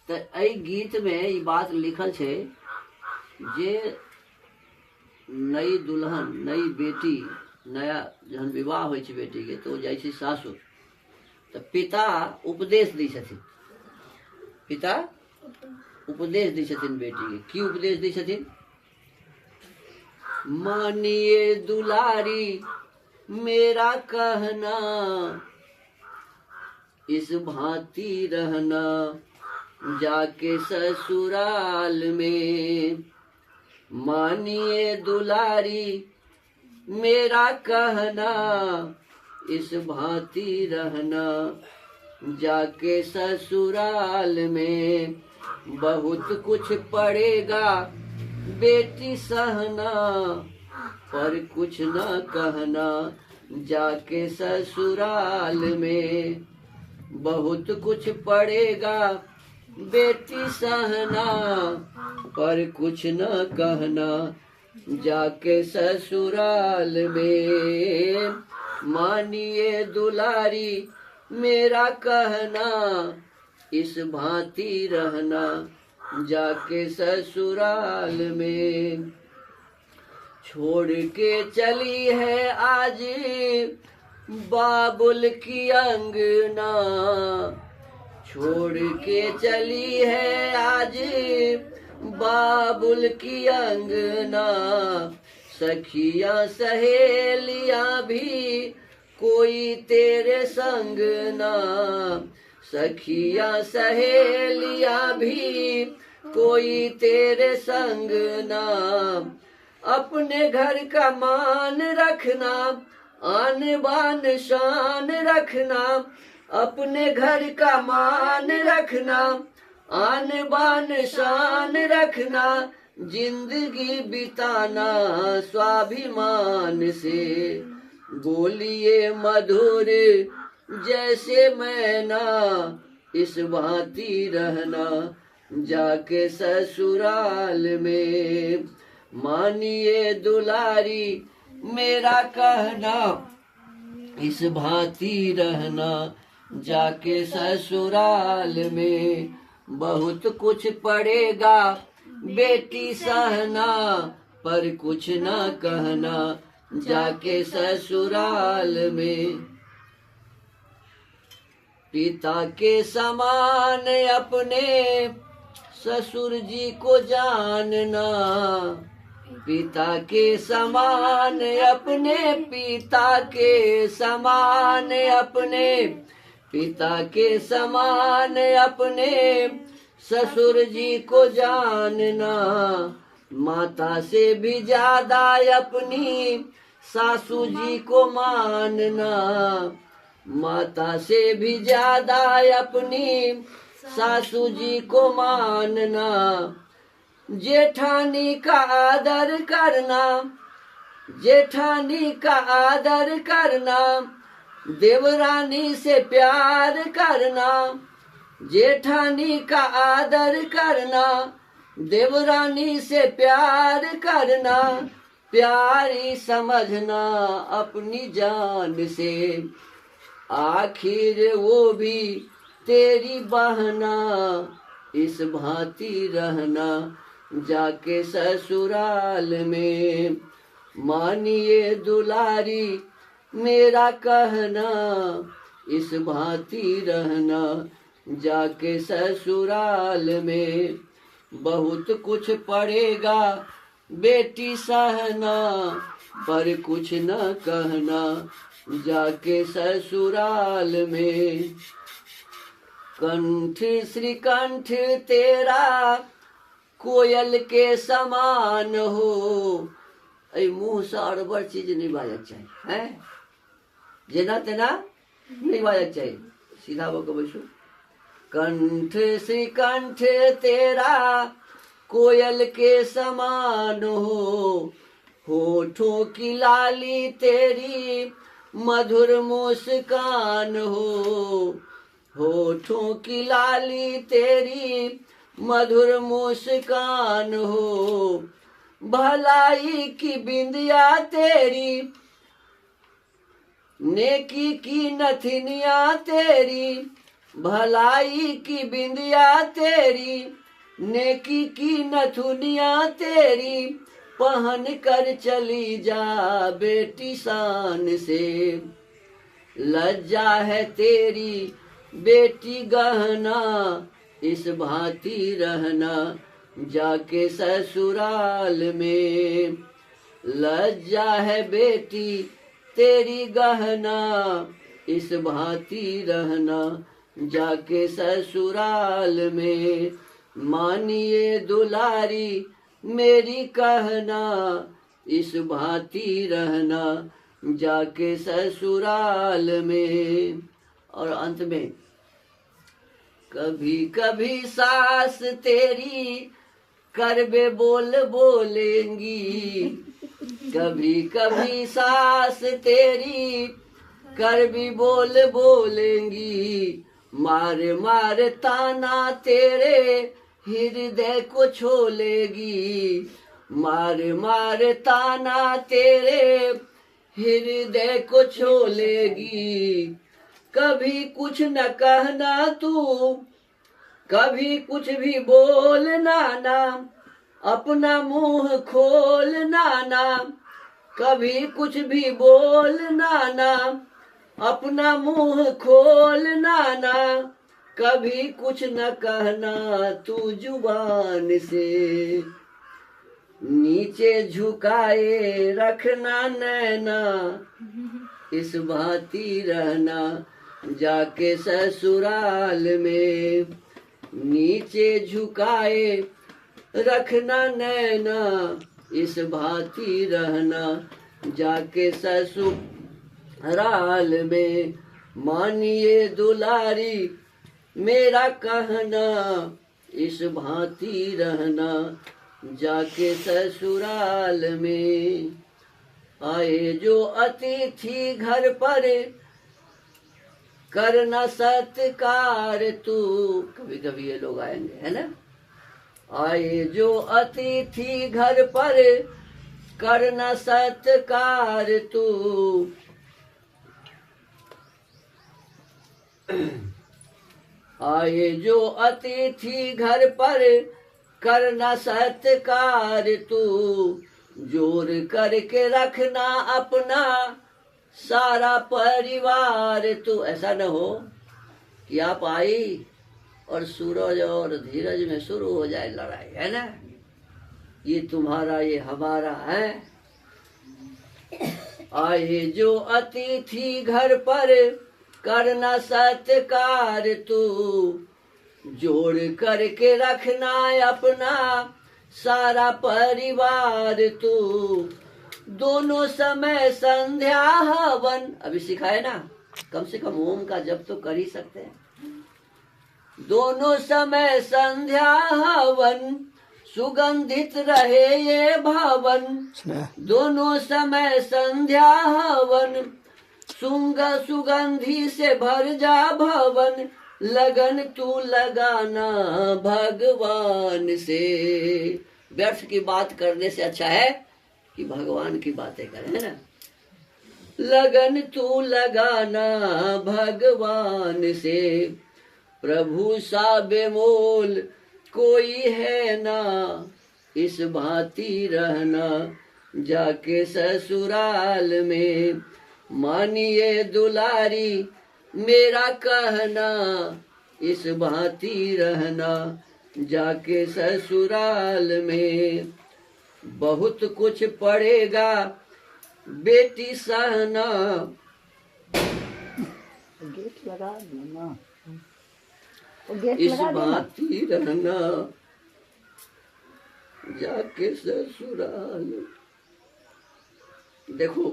तो एहि गीत में ई बात लिखल छे जे नई दुल्हन नई बेटी नया जहन विवाह होइ छे बेटी के तो जाइ छे सासुर तो पिता उपदेश दै छथिन। पिता उपदेश दै छथिन बेटी के। की उपदेश दै छथिन? मानिए दुलारी मेरा कहना, इस भांति रहना जाके ससुराल में। मानिए दुलारी मेरा कहना, इस भांति रहना जाके ससुराल में। बहुत कुछ पड़ेगा बेटी सहना, पर कुछ न कहना जाके ससुराल में। बहुत कुछ पड़ेगा बेटी सहना, पर कुछ न कहना जाके ससुराल में। मानिए दुलारी मेरा कहना, इस भांति रहना जाके ससुराल में। छोड़ के चली है आज बाबुल की अंगना, छोड़ के चली है आज बाबुल की अंगना। सखियां सहेलियां भी कोई तेरे संग ना, सखियां सहेलियां भी कोई तेरे संग ना। अपने घर का मान रखना, आन बान शान रखना। अपने घर का मान रखना, आन बान शान रखना। जिंदगी बिताना स्वाभिमान से, बोलिए मधुर जैसे मैना। इस भांति रहना जाके ससुराल में। मानिए दुलारी मेरा कहना, इस भांति रहना जाके ससुराल में। बहुत कुछ पड़ेगा बेटी सहना, पर कुछ न कहना जाके ससुराल में। पिता के समान अपने ससुर जी को जानना, पिता के समान अपने, पिता के समान अपने, पिता के समान अपने ससुर जी को जानना। माता से भी ज्यादा अपनी सासू जी को मानना, माता से भी ज्यादा अपनी सासू जी को मानना। जेठानी का आदर करना, जेठानी का आदर करना। देवरानी से प्यार करना, जेठानी का आदर करना। देवरानी से प्यार करना, प्यारी समझना अपनी जान से। आखिर वो भी तेरी बहना, इस भांति रहना जाके ससुराल में। मानिए दुलारी मेरा कहना, इस भांति रहना जाके ससुराल में। बहुत कुछ पड़ेगा बेटी सहना, पर कुछ न कहना जाके ससुराल में। कंठ श्रीकंठ तेरा कोयल के समान हो। ऐ मुँह से और बड़ चीज नहीं बाजक चाहिए है, जेना तेना नहीं बाजक चाहिए। सीधा वो बैसू। कंठ श्रीकंठ तेरा कोयल के समान हो। होठों की लाली तेरी मधुर मुस्कान हो। होठों की लाली तेरी मधुर मुस्कान हो। भलाई की बिंदिया तेरी, नेकी की नथनिया तेरी। भलाई की बिंदिया तेरी, नेकी की नथुनिया तेरी, पहन कर चली जा बेटी शान से। लज्जा है तेरी बेटी गहना, इस भांति रहना जाके ससुराल में। लज्जा है बेटी तेरी गहना, इस भांति रहना जाके ससुराल में। मानिए दुलारी मेरी कहना, इस भांति रहना जाके ससुराल में। और अंत में, कभी कभी सास तेरी करबे बोल बोलेंगी, कभी कभी सास तेरी करबी बोल बोलेंगी। मार मार ताना तेरे हृदय को छोलेगी, मार मार ताना तेरे हृदय को छोलेगी। कभी कुछ न कहना तू, कभी कुछ भी बोलना ना, अपना मुंह खोलना ना। कभी कुछ भी बोलना ना, अपना मुंह खोलना ना। कभी कुछ न कहना तू जुबान से, नीचे झुकाए रखना नैना, इस भांति रहना जाके ससुराल में। नीचे झुकाए रखना नैना, इस भांति रहना जाके ससुराल में। मानिए दुलारी मेरा कहना, इस भांति रहना जाके ससुराल में। आए जो अतिथि घर पर करना सत्कार तू। कभी कभी ये लोग आएंगे, है ना। आए जो अतिथि घर पर करना सत्कार तू। आए जो अतिथि घर पर करना सत्कार तू। जोर करके रखना अपना सारा परिवार तू। ऐसा न हो कि आप आई और सूरज और धीरज में शुरू हो जाए लड़ाई, है ना। ये तुम्हारा ये हमारा है। आए जो अतिथि घर पर करना सत्कार तू। जोड़ करके रखना अपना सारा परिवार तू। दोनों समय संध्या हवन, अभी सिखाए ना, कम से कम ओम का जप तो कर ही सकते हैं। दोनों समय संध्या हवन, सुगंधित रहे ये भवन। दोनों समय संध्या हवन, सुगंधी से भर जा भवन। लगन तू लगाना भगवान से। व्यर्थ की बात करने से अच्छा है कि भगवान की बातें करें, है ना। लगन तू लगाना भगवान से। प्रभु सा बेमोल कोई है ना, इस भांति रहना जाके ससुराल में। मानिए दुलारी मेरा कहना, इस भांति रहना जाके ससुराल में। बहुत कुछ पड़ेगा बेटी सहना। गेट लगा देना, इस भांति रहना जाके ससुराल। देखो